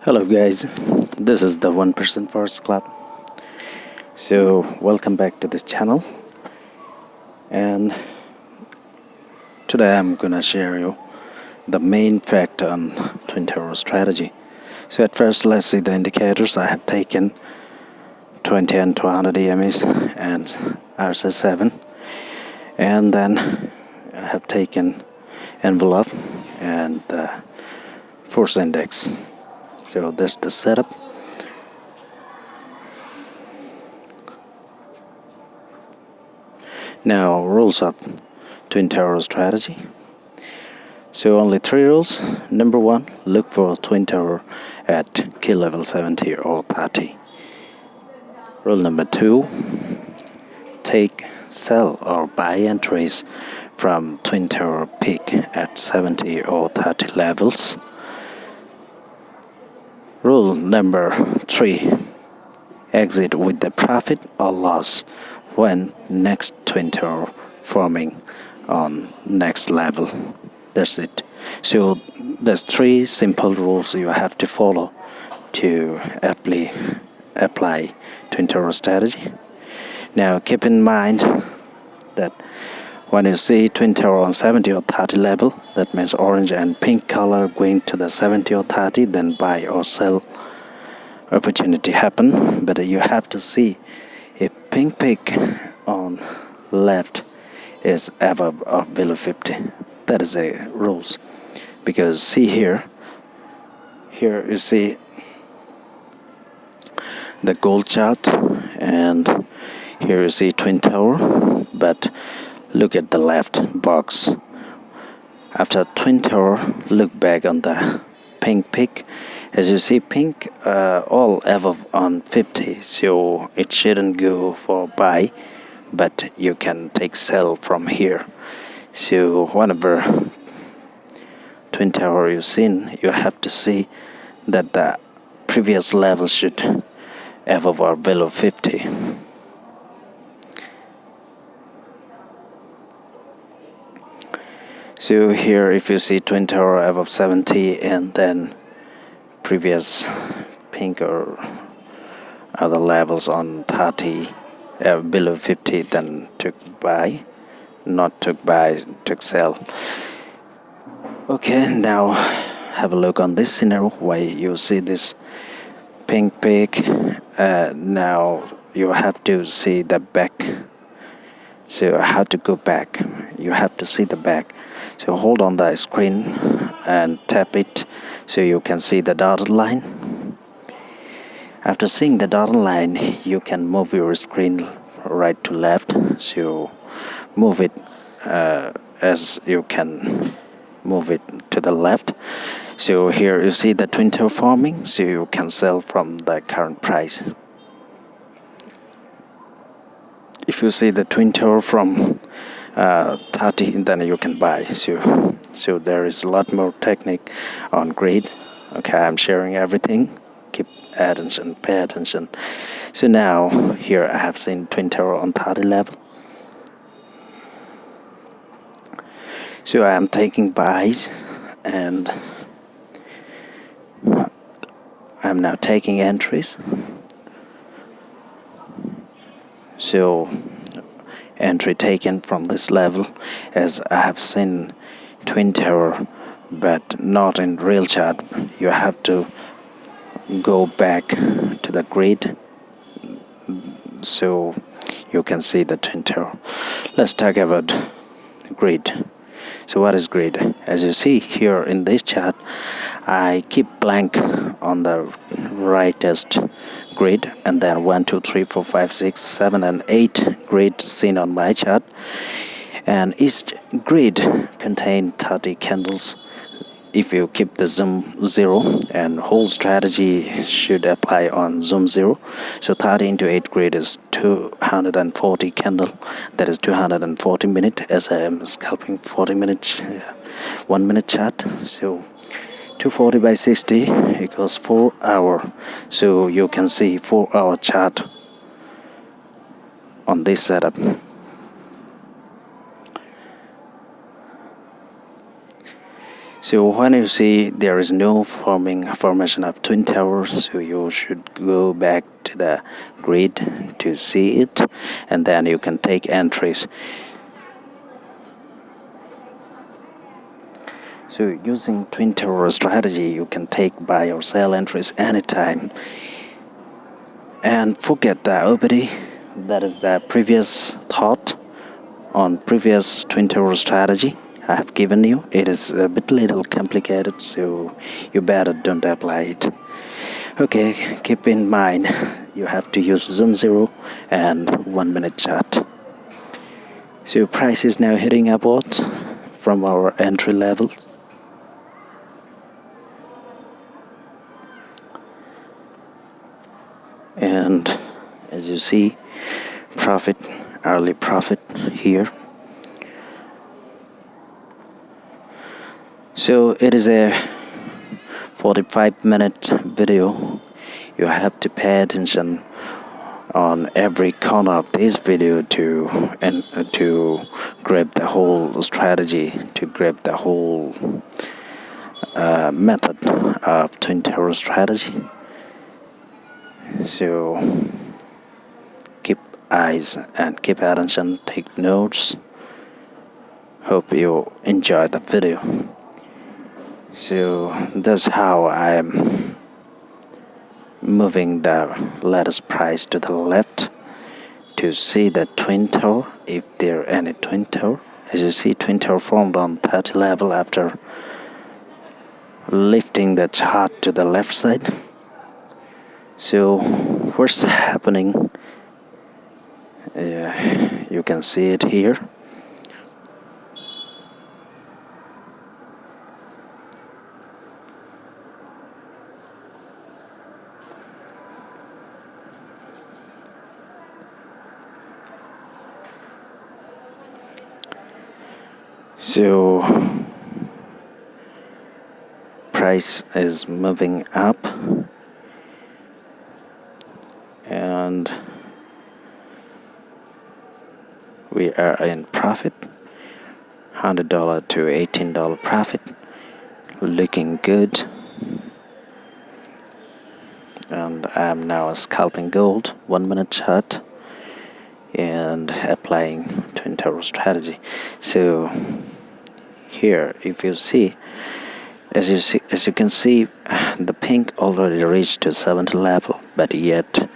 Hello guys, this is the 1% Forex Club. So welcome back to this channel, and today I'm gonna share you the main fact on twin tower strategy. So at first let's see the indicators. I have taken 20 and 200 EMAs and RSI7, and then I have taken envelope and the force index. So that's the setup. Now, rules of twin tower strategy. So only 3 rules. Number 1, look for twin tower at key level 70 or 30. Rule number 2, take sell or buy entries from twin tower peak at 70 or 30 levels. Rule number 3, exit with the profit or loss when next twin tower forming on next level. That's it. So there's 3 simple rules you have to follow to apply twin tower strategy. Now keep in mind that when you see twin tower on 70 or 30 level, that means orange and pink color going to the 70 or 30, then buy or sell opportunity happen. But you have to see if pink peak on left is above or below 50. That is the rules. Because see here you see the gold chart, and here you see twin tower, but look at the left box. After twin tower, look back on the pink peak. As you see, pink all above on 50, so it shouldn't go for buy, but you can take sell from here. So whenever twin tower you've seen, you have to see that the previous level should above or below 50. So here if you see twin tower above 70 and then previous pink or other levels on 30 below 50, then took buy, not took buy, took sell. Okay, now have a look on this scenario where you see this pink peak. Now you have to see the back. So how to go back? You have to see the back. So hold on the screen and tap it so you can see the dotted line. After seeing the dotted line, you can move your screen right to left. So move it as you can move it to the left. So here you see the twin tower forming, so you can sell from the current price. If you see the twin tower from 30, then you can buy. So there is a lot more technique on grid. Okay, I'm sharing everything. Keep attention, pay attention. So now here I have seen twin tower on 30 level. So I am taking buys, and I'm now taking entries. So entry taken from this level, as I have seen twin tower but not in real chart. You have to go back to the grid so you can see the twin tower. Let's talk about grid. So what is grid? As you see here in this chart, I keep blank on the rightest grid, and then 1 2 3 4 5 6 7 and 8 grid seen on my chart, and each grid contain 30 candles. If you keep the zoom 0, and whole strategy should apply on zoom 0, so 30 into 8 grid is 240 candle. That is 240 minutes, as I am scalping 40 minutes 1 minute chart. So 240 by 60 equals 4 hour. So you can see 4 hour chart on this setup. So when you see there is no formation of twin towers, so you should go back to the grid to see it, and then you can take entries. So using twin tower strategy, you can take buy or sell entries anytime. And forget the OPD. That is the previous thought on previous twin tower strategy I have given you. It is a bit little complicated, so you better don't apply it. Okay, keep in mind you have to use zoom 0 and 1 minute chart. So price is now hitting upwards from our entry levels. And as you see, profit, early profit here. So it is a 45-minute video. You have to pay attention on every corner of this video to grab the whole strategy, to grab the whole method of twin tower strategy. So keep eyes and keep attention, take notes. Hope you enjoy the video. So that's how I'm moving the latest price to the left to see the twin tower, if there are any twin tower. As you see, twin tower formed on 30 level after lifting the chart to the left side. So what's happening? You can see it here. So price is moving up, and we are in profit, $100 to $18 profit, looking good. And I'm now scalping gold 1 minute chart and applying twin tower strategy. So here, if you see, as you can see, the pink already reached to 70 level, but yet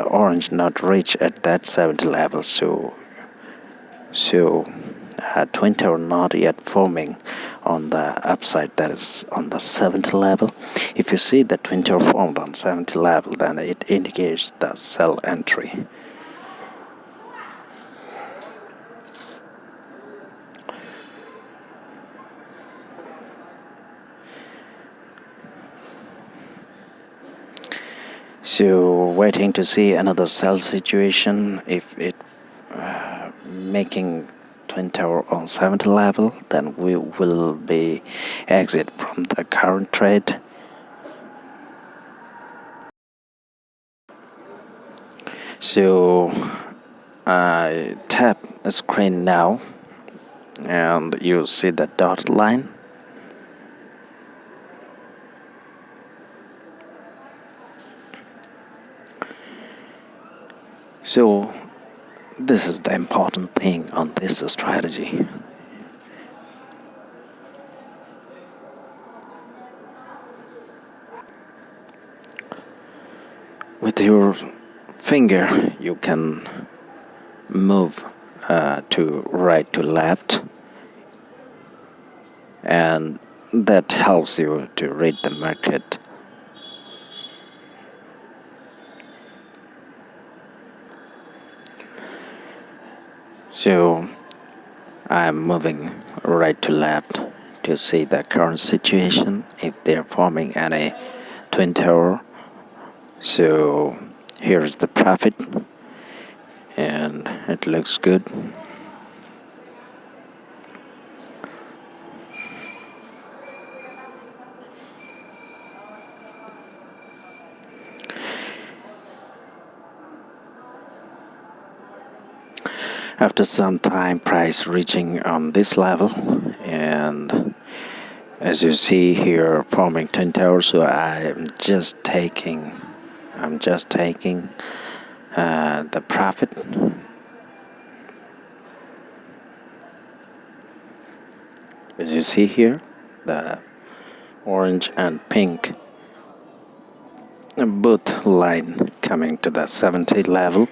orange not reach at that 70 level. So twin tower not yet forming on the upside, that is on the 70 level. If you see the twin tower formed on 70 level, then it indicates the sell entry. So waiting to see another sell situation. If it making twin tower on 70 level, then we will be exit from the current trade. So I tap a screen now, and you see the dotted line. So this is the important thing on this strategy. With your finger, you can move to right to left, and that helps you to read the market. So I'm moving right to left to see the current situation, if they're forming any twin tower. So here's the profit, and it looks good. After some time, price reaching on this level, and as you see here, forming twin towers. So I'm just taking the profit. As you see here, the orange and pink both line coming to the 70 level,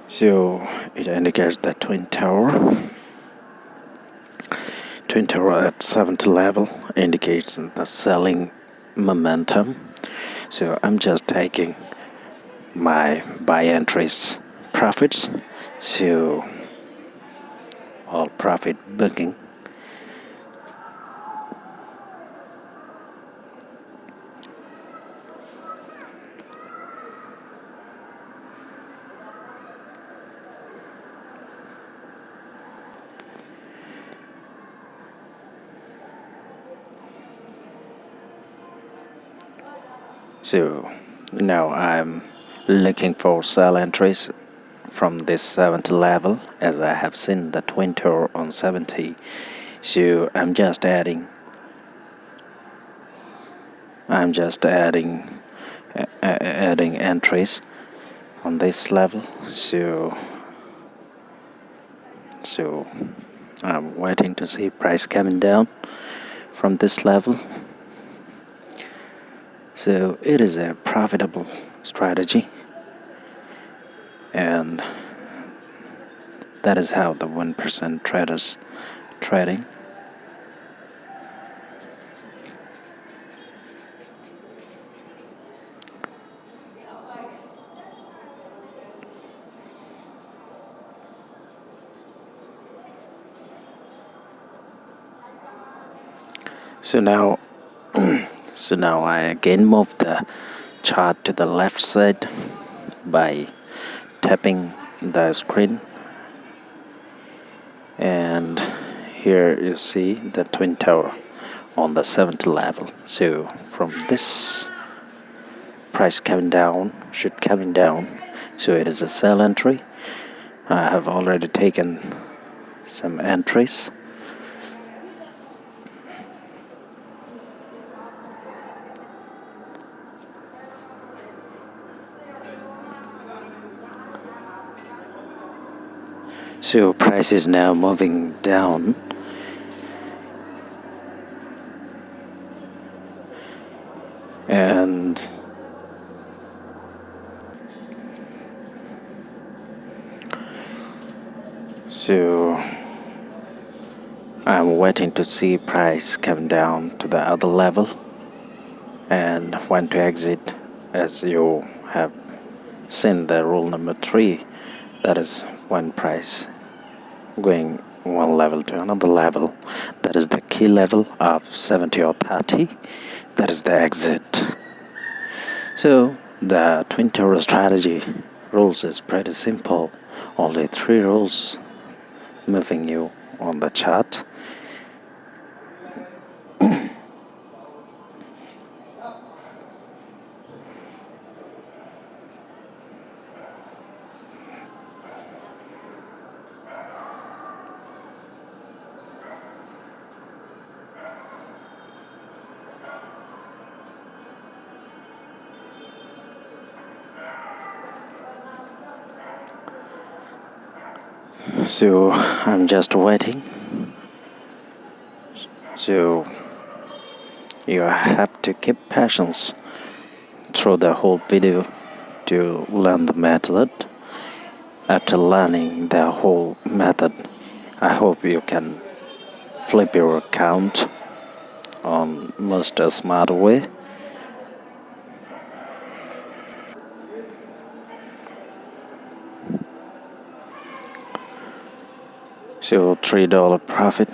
so it indicates the twin tower at 70 level indicates the selling momentum. So I'm just taking my buy entries profits, so all profit booking. So now I'm looking for sell entries from this 70 level, as I have seen the twin tower on 70. So I'm just adding adding entries on this level. So I'm waiting to see price coming down from this level. So it is a profitable strategy, and that is how the 1% traders trading. So now I again move the chart to the left side by tapping the screen, and here you see the twin tower on the 70 level. So from this price coming down, so it is a sell entry. I have already taken some entries. So price is now moving down, and so I'm waiting to see price come down to the other level and when to exit. As you have seen the rule number 3, that is when price going one level to another level, that is the key level of 70 or 30, that is the exit. So the twin tower strategy rules is pretty simple, only 3 rules moving you on the chart. So I'm just waiting. So you have to keep patience through the whole video to learn the method. After learning the whole method, I hope you can flip your account on most smart way. So $3 profit,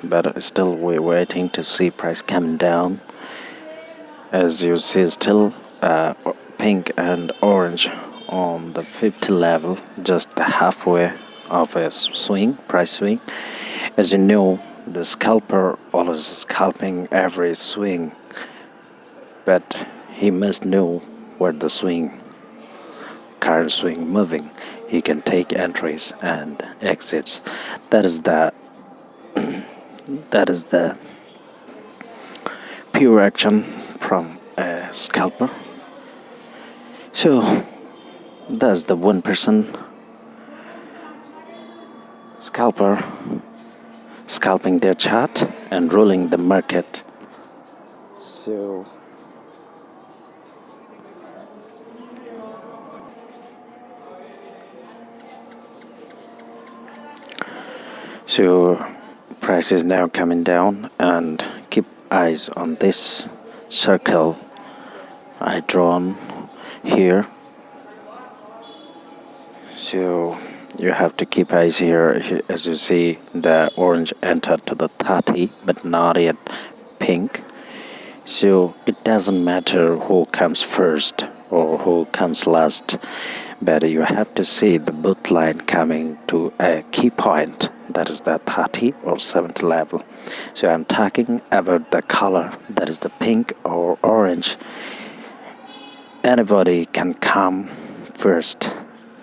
but still we're waiting to see price coming down. As you see, still pink and orange on the 50 level, just the halfway of a price swing. As you know, the scalper always scalping every swing, but he must know where the current swing moving. you can take entries and exits. That is the that is the pure action from a scalper. So that's the 1% scalper scalping their chart and ruling the market. So price is now coming down, and keep eyes on this circle I drawn here. So you have to keep eyes here. As you see, the orange entered to the 30 but not yet pink. So it doesn't matter who comes first or who comes last, but you have to see the both line coming to a key point, that is the 30 or 70 level. So I'm talking about the color, that is the pink or orange. Anybody can come first,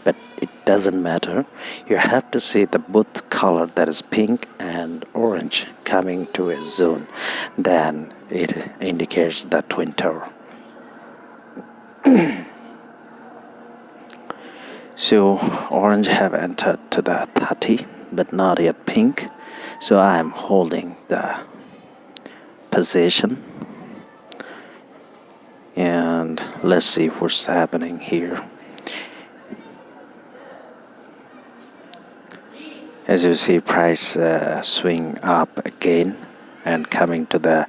but it doesn't matter. You have to see the both color, that is pink and orange, coming to a zone. Then it indicates the twin tower. So orange have entered to the 30 but not yet pink. So I am holding the position, and let's see what's happening here. As you see, price swing up again and coming to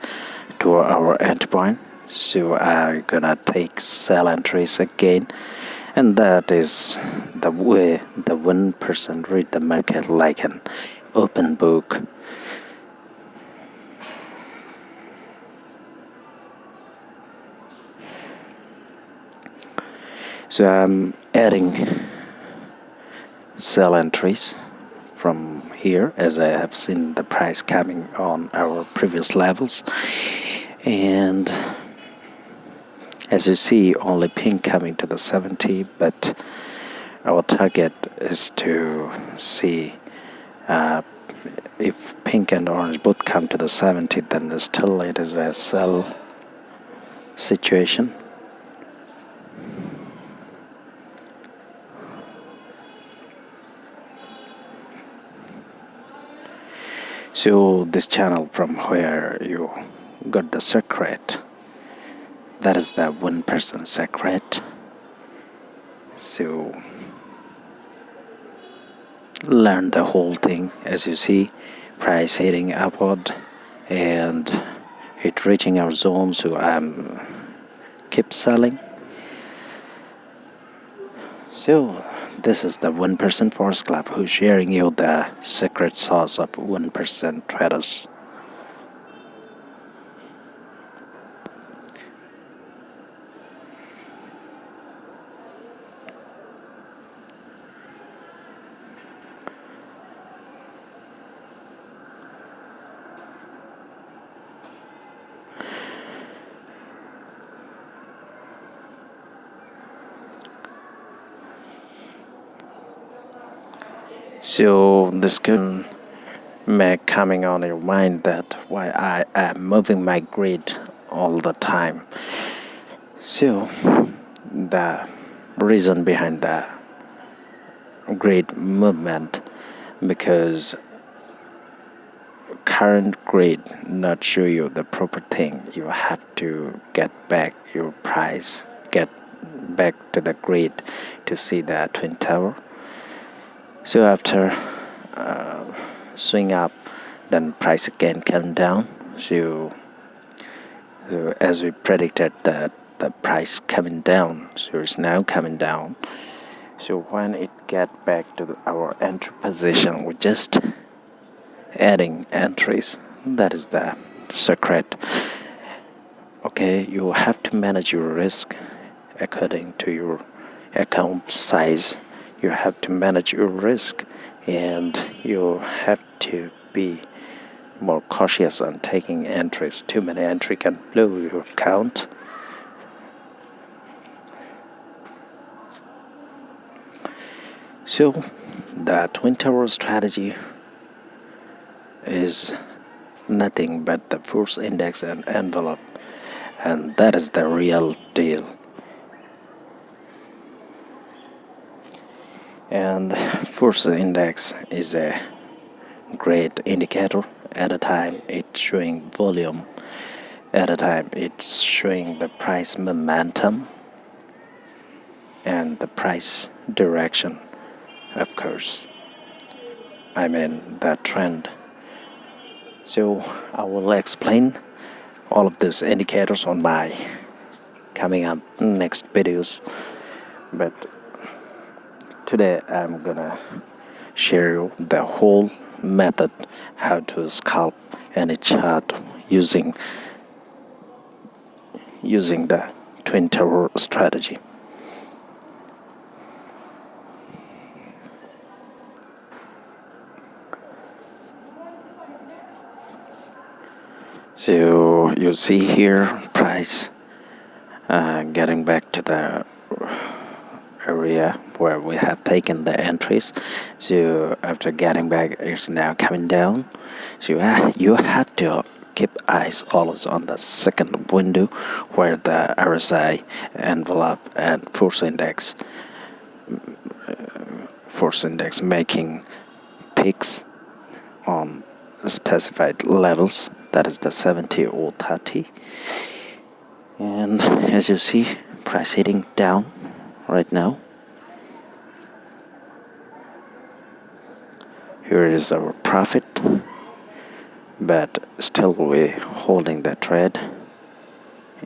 our end point. So I'm gonna take sell entries again, and that is the way the 1% read the market like an open book. So I'm adding sell entries from here, as I have seen the price coming on our previous levels, and as you see, only pink coming to the 70, but our target is to see if pink and orange both come to the 70, then still it is a sell situation. So this channel from where you got the secret, that is the 1% secret. So learn the whole thing. As you see, price hitting upward and it reaching our zone, so I'm keep selling. So this is the 1% Forex Club, who's sharing you the secret sauce of 1% traders. So this can make coming on your mind that why I am moving my grid all the time. So the reason behind the grid movement, because current grid not show you the proper thing. You have to get back your price, get back to the grid to see the twin tower. So after swing up, then price again come down. So as we predicted that the price coming down, so it's now coming down. So when it get back to our entry position, we just adding entries. That is the secret. Okay, you have to manage your risk according to your account size. You have to manage your risk, and you have to be more cautious on taking entries. Too many entry can blow your account. So the twin tower strategy is nothing but the force index and envelope, and that is the real deal. And force index is a great indicator. At a time it's showing volume, at a time it's showing the price momentum and the price direction, of course, I mean the trend. So I will explain all of those indicators on my coming up next videos, but today I'm gonna share you the whole method how to scalp any chart using the twin tower strategy. So you see here price getting back to the area where we have taken the entries. So after getting back, it's now coming down. So you have to keep eyes always on the second window where the RSI, envelope, and force index making peaks on specified levels, that is the 70 or 30. And as you see, price hitting down right now. Here is our profit, but still we're holding the trade.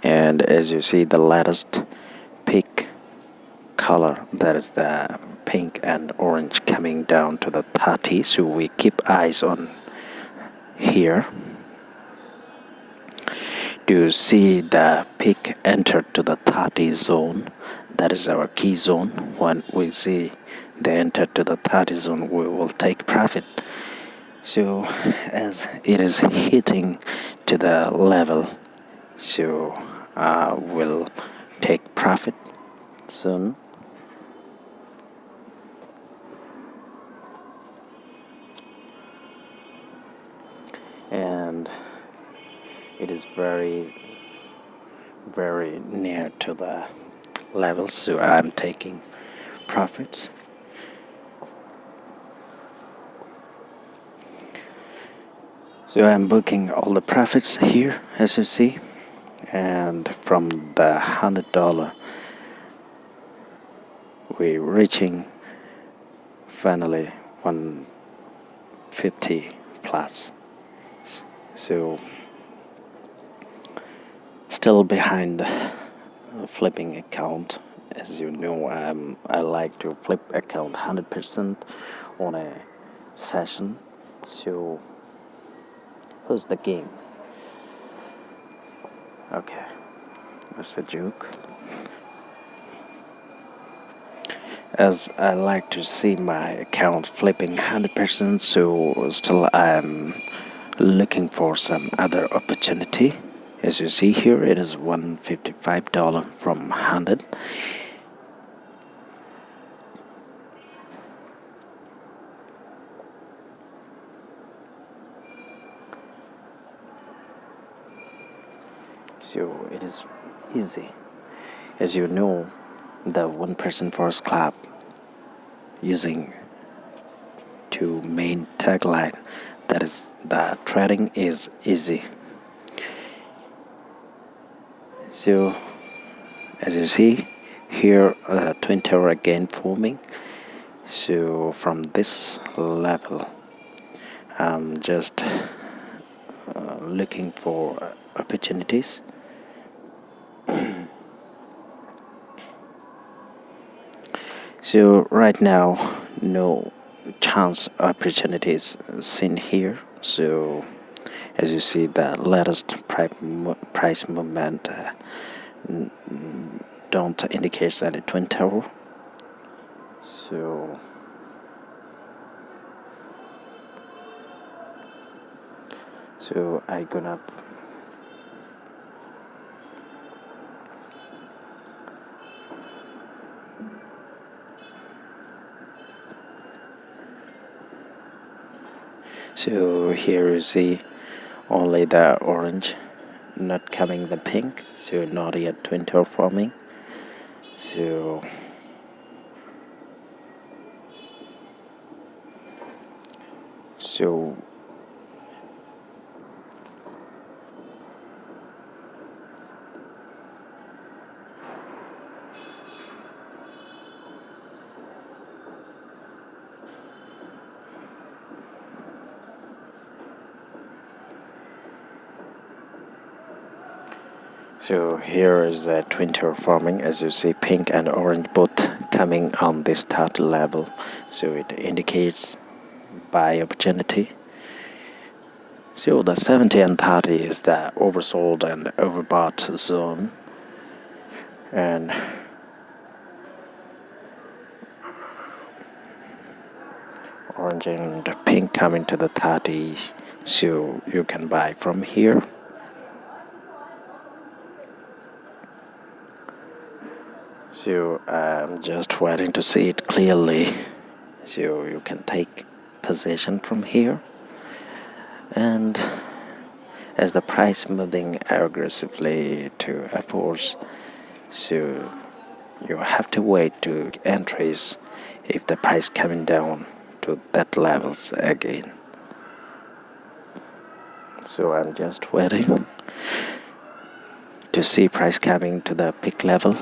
And as you see, the latest peak color, that is the pink and orange, coming down to the 30. So we keep eyes on here. Do you see the peak enter to the 30 zone? That is our key zone. When we see the enter to the 30 zone, we will take profit. So as it is hitting to the level, so we'll take profit soon. And it is very near to the level, so I'm taking profits. So I'm booking all the profits here, as you see, and from the $100 we're reaching finally 150 plus. So still behind flipping account. As you know, I like to flip account 100% on a session. So who's the game? Okay, that's a joke. As I like to see my account flipping 100%, so still I'm looking for some other opportunity. As you see here, it is $155 from 100. So it is easy. As you know, the 1% Forex Club using two main tagline, that is the trading is easy. So as you see here, twin tower again forming. So from this level, I'm just looking for opportunities. So right now, no chance opportunities seen here. So as you see, the latest price movement don't indicate any twin tower. So I gonna So here you see only the orange, not coming the pink, so not yet twin tail forming. So so So here is the twin tail forming. As you see, pink and orange both coming on this start level, so it indicates buy opportunity. So the 70 and 30 is the oversold and overbought zone, and orange and pink coming to the 30, so you can buy from here. So I'm just waiting to see it clearly, so you can take position from here. And as the price moving aggressively to upwards, so you have to wait to entries if the price coming down to that levels again. So I'm just waiting to see price coming to the peak level.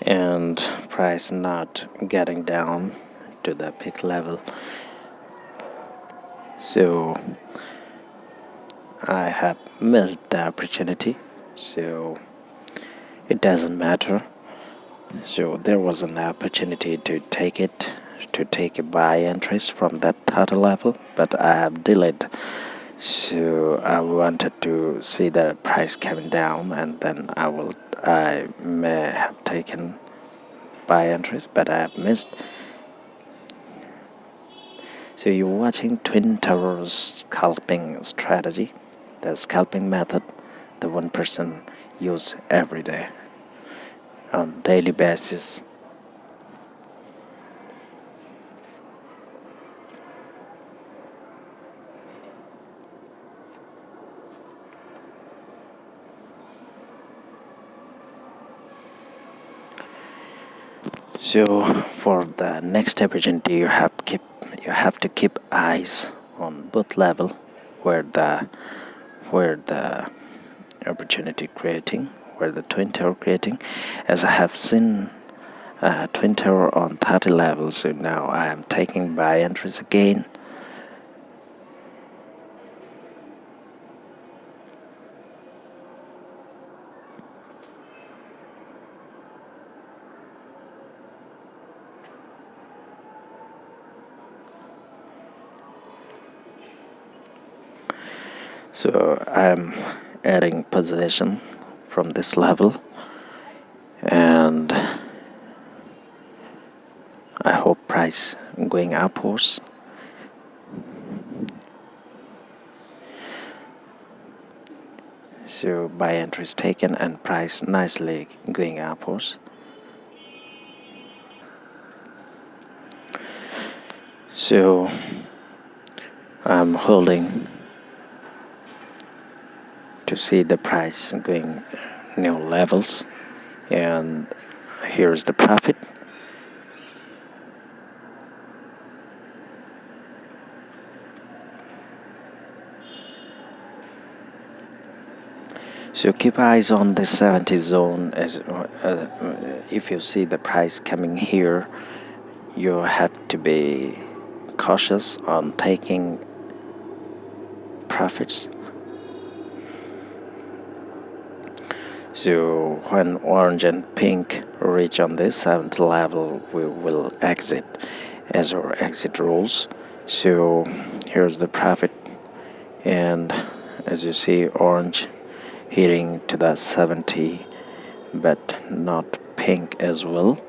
And price not getting down to the peak level, so I have missed the opportunity, so it doesn't matter. So there was an opportunity to take a buy interest from that third level, but I have delayed. So I wanted to see the price coming down, and then I may have taken buy interest, but I have missed. So you're watching Twin Towers scalping strategy, the scalping method, the one person use every day on daily basis. So for the next opportunity, you have to keep eyes on both level where the opportunity creating, where the twin tower creating. As I have seen twin tower on 30 levels, so now I am taking buy entries again. So I'm adding position from this level, and I hope price going upwards. So buy entries taken and price nicely going upwards. So I'm holding to see the price going new levels, and here's the profit. So keep eyes on the 70 zone. If you see the price coming here, you have to be cautious on taking profits. So when orange and pink reach on this 7th level, we will exit, as our exit rules. So here's the profit, and as you see, orange hitting to the 70, but not pink as well.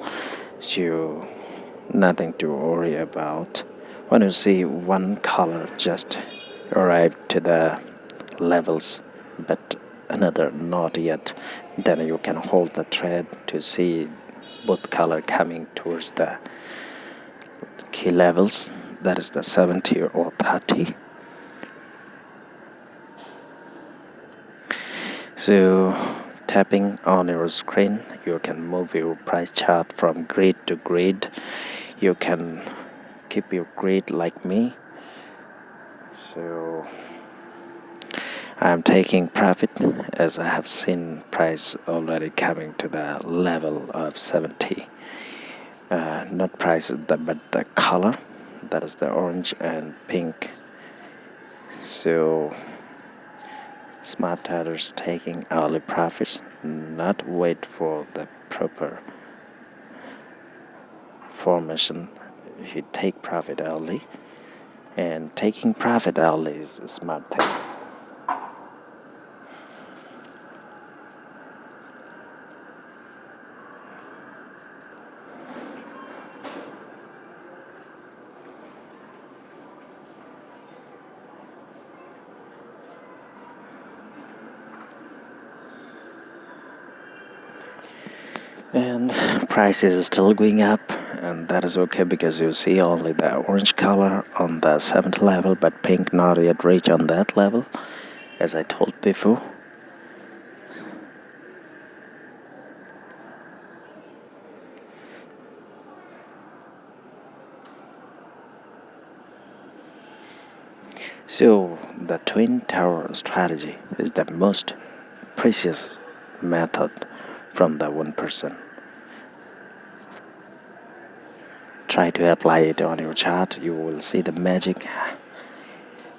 So nothing to worry about. When you see one color just arrive to the levels but another not yet, then you can hold the trade to see both color coming towards the key levels, that is the 70 or 30. So tapping on your screen, you can move your price chart from grid to grid. You can keep your grid like me. So I'm taking profit as I have seen price already coming to the level of 70. Not price, but the color, that is the orange and pink. So smart traders taking early profits, not wait for the proper formation. You take profit early, and taking profit early is a smart thing. And price is still going up, and that is okay because you see only the orange color on the 7th level, but pink not yet reach on that level, as I told before. So the twin tower strategy is the most precious method from the 1%. Try to apply it on your chart. You will see the magic,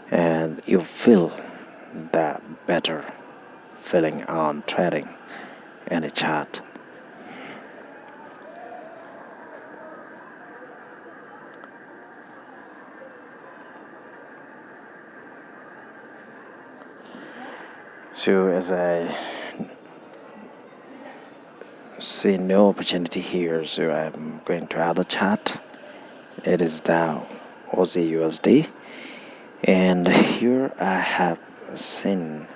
and you feel the better feeling on trading any chart. So as I see no opportunity here, so I'm going to other chart. It is the Aussie USD, and here I have seen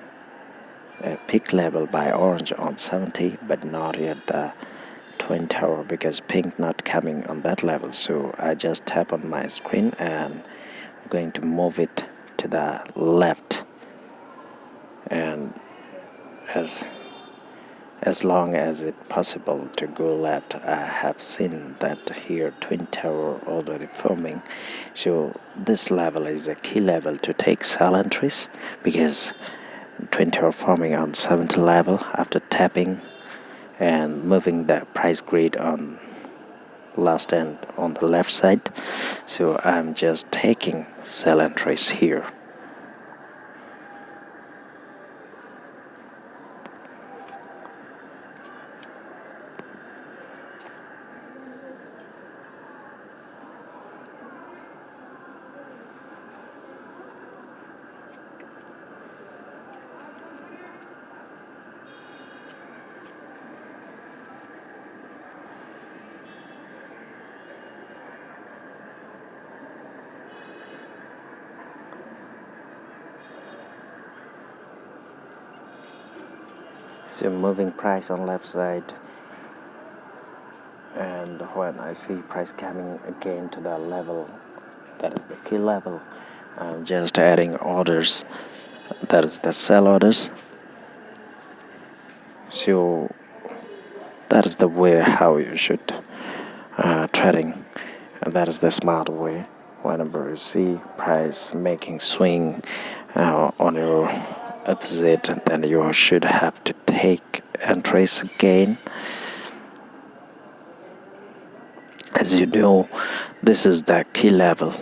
a peak level by orange on 70, but not yet the twin tower because pink not coming on that level. So I just tap on my screen and I'm going to move it to the left, and as long as it possible to go left. I have seen that here twin tower already forming, so this level is a key level to take sell entries because twin tower forming on 7th level after tapping and moving the price grid on last end on the left side. So I'm just taking sell entries here. So moving price on left side, and when I see price coming again to the level, that is the key level, I'm just adding orders, that is the sell orders. So that is the way how you should trading, and that is the smart way. Whenever you see price making swing on your opposite, then you should have to take entries again. As you know, this is the key level.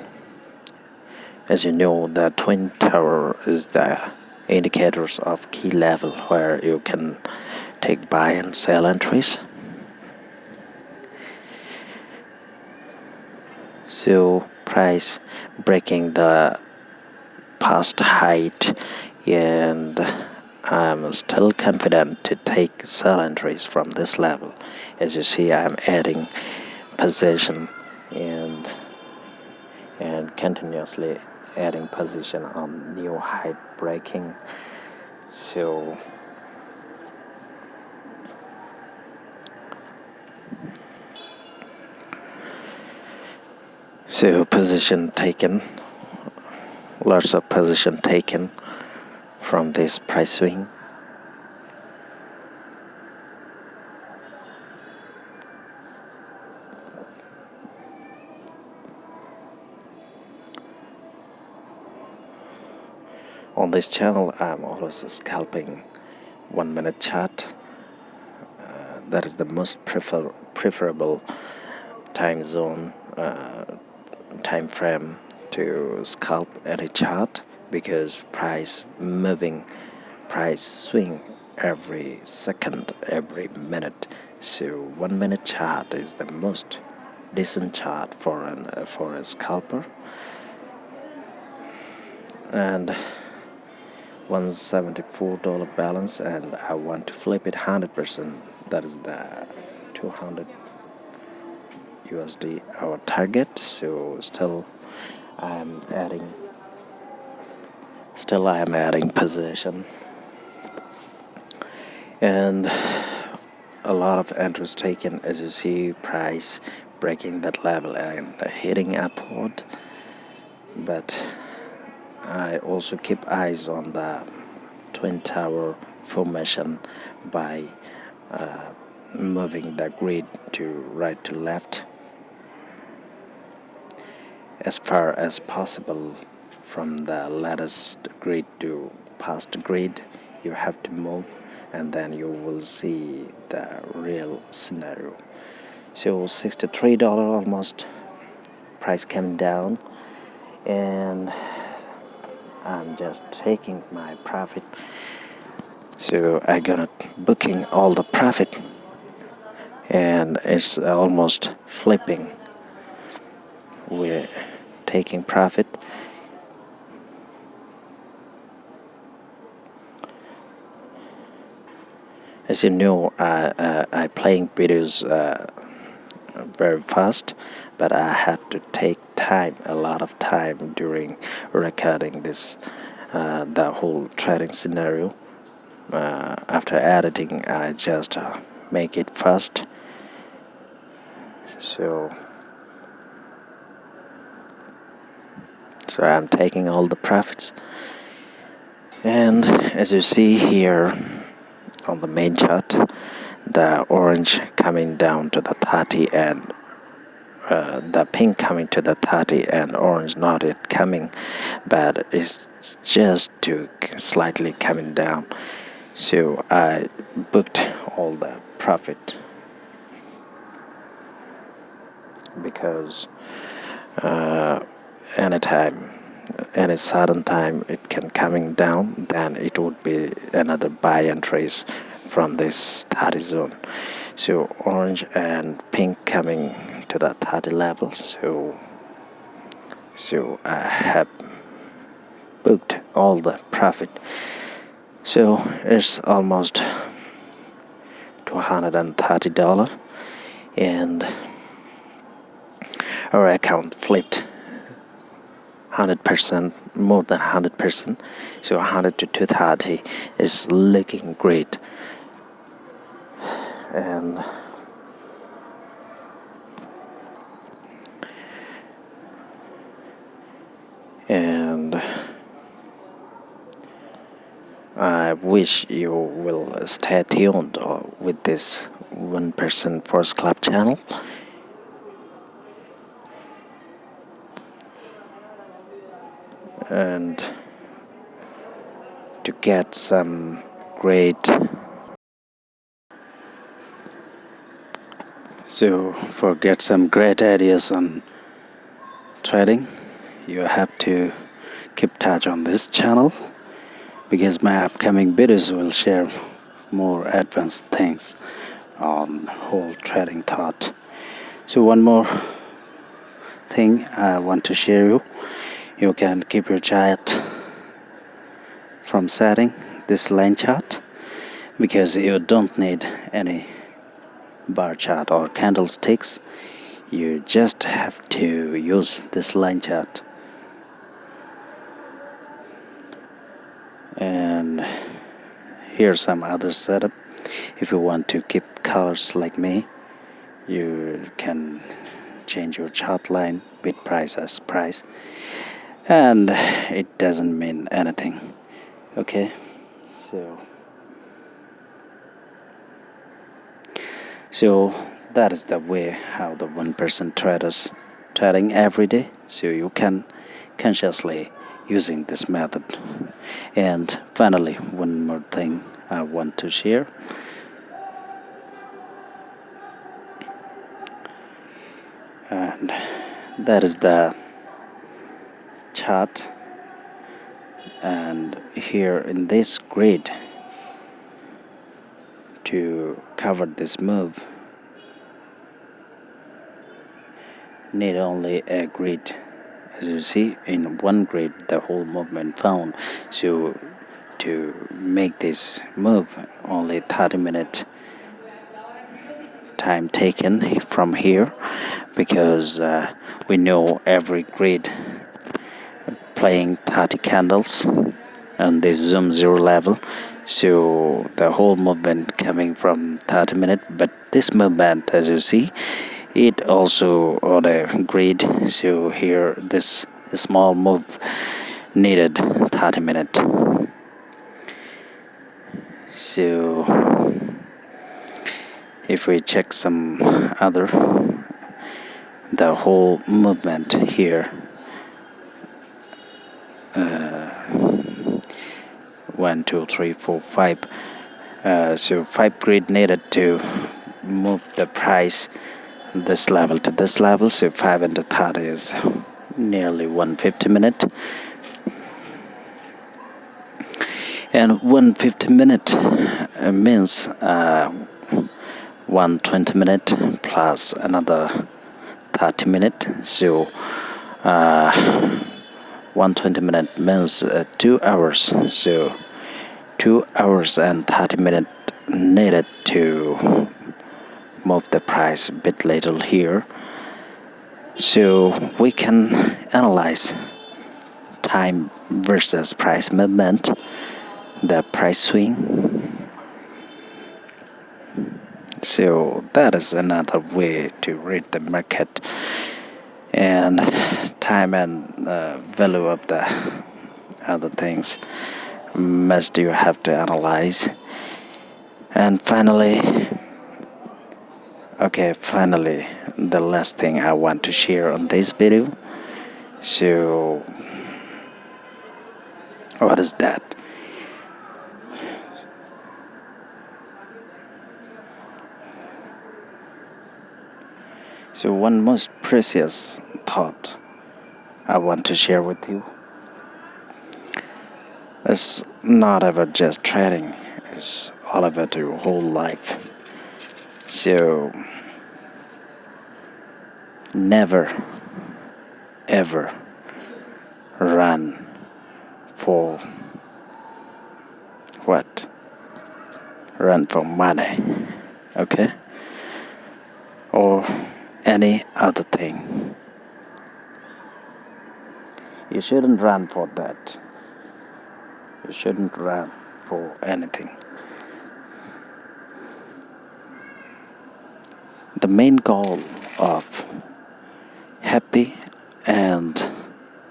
As you know, the twin tower is the indicators of key level where you can take buy and sell entries. So price breaking the past height, and I'm still confident to take sell entries from this level. As you see, I'm adding position and continuously adding position on new height breaking. So position taken, lots of position taken from this price swing. On this channel, I'm always scalping 1 minute chart. That is the most preferable time zone, time frame to scalp any chart, because price moving, price swing every second, every minute. So 1 minute chart is the most decent chart for a scalper. And $174 balance, and I want to flip it 100%. That is the 200 USD our target. So still I am adding position, and a lot of entries taken. As you see, price breaking that level and hitting upward. But I also keep eyes on the twin tower formation by moving the grid to right to left as far as possible. From the latest grid to past grid, you have to move, and then you will see the real scenario. So $63 almost, price came down, and I'm just taking my profit. So I gonna booking all the profit, and it's almost flipping. We're taking profit. As you know, I playing videos very fast, but I have to take time, a lot of time during recording this, the whole trading scenario. After editing, I just make it fast. So I'm taking all the profits, and as you see here on the main chart, the orange coming down to the 30, and the pink coming to the 30, and orange not yet coming, but it's just to slightly coming down. So I booked all the profit, because anytime, any sudden time it can coming down, then it would be another buy entries from this 30 zone. So orange and pink coming to the 30 level. So I have booked all the profit. So it's almost $230, and our account flipped 100%, more than 100%. So 100 to 230 is looking great. And I wish you will stay tuned with this 1% Forex Club channel. And to get some great, get some great ideas on trading, you have to keep touch on this channel, because my upcoming videos will share more advanced things on whole trading thought. So one more thing I want to share you. You can keep your chart from setting this line chart because you don't need any bar chart or candlesticks. You just have to use this line chart. And here's some other setup. If you want to keep colors like me, you can change your chart line with price as price, and it doesn't mean anything. Okay, so that is the way how the 1% traders trading every day. So you can consciously using this method. And finally, one more thing I want to share. And that is the chart. And here in this grid, to cover this move, need only a grid. As you see, in one grid the whole movement found. So to make this move, only 30-minute time taken from here, because we know every grid playing 30 candles on this zoom zero level. So the whole movement coming from 30-minute, but this movement, as you see, it also on a grid. So here this small move needed 30-minute. So if we check some other, the whole movement here, 1 2 3 4 5, so 5 grid needed to move the price this level to this level. So 5 into 30 is nearly 150-minute, and 150-minute means 120-minute plus another 30-minute. So 120-minute means 2 hours. So 2 hours and 30-minute needed to move the price a bit little here. So we can analyze time versus price movement, the price swing. So that is another way to read the market, and time and value of the other things must you have to analyze. And finally, the last thing I want to share on this video. So what is that? So one most precious thought I want to share with you. It's not about just trading, it's all about your whole life. So never ever run for what? Run for money, okay? Or any other thing. You shouldn't run for that. You shouldn't run for anything. The main goal of happy and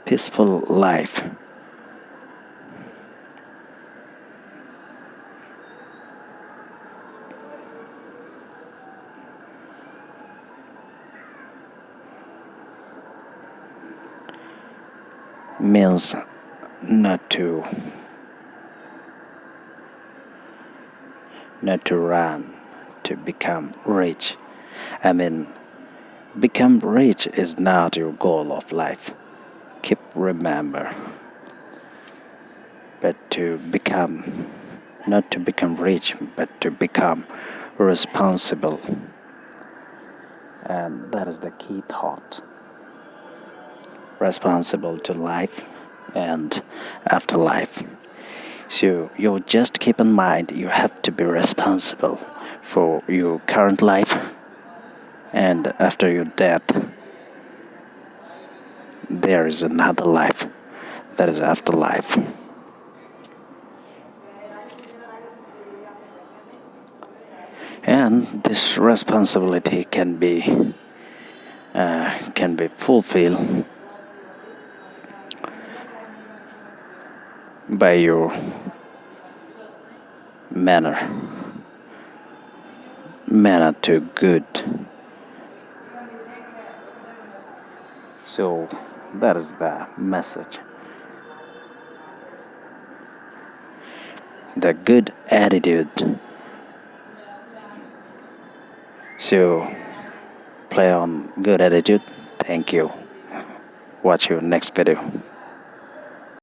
peaceful life means not to run to become rich. I mean, become rich is not your goal of life. Keep remember. But to become, not to become rich, but to become responsible. And that is the key thought. responsible to life and afterlife. So you just keep in mind you have to be responsible for your current life, and after your death there is another life, that is afterlife. And this responsibility can be fulfilled by your manner to good. So that is the message. The good attitude. So play on good attitude. Thank you. Watch your next video.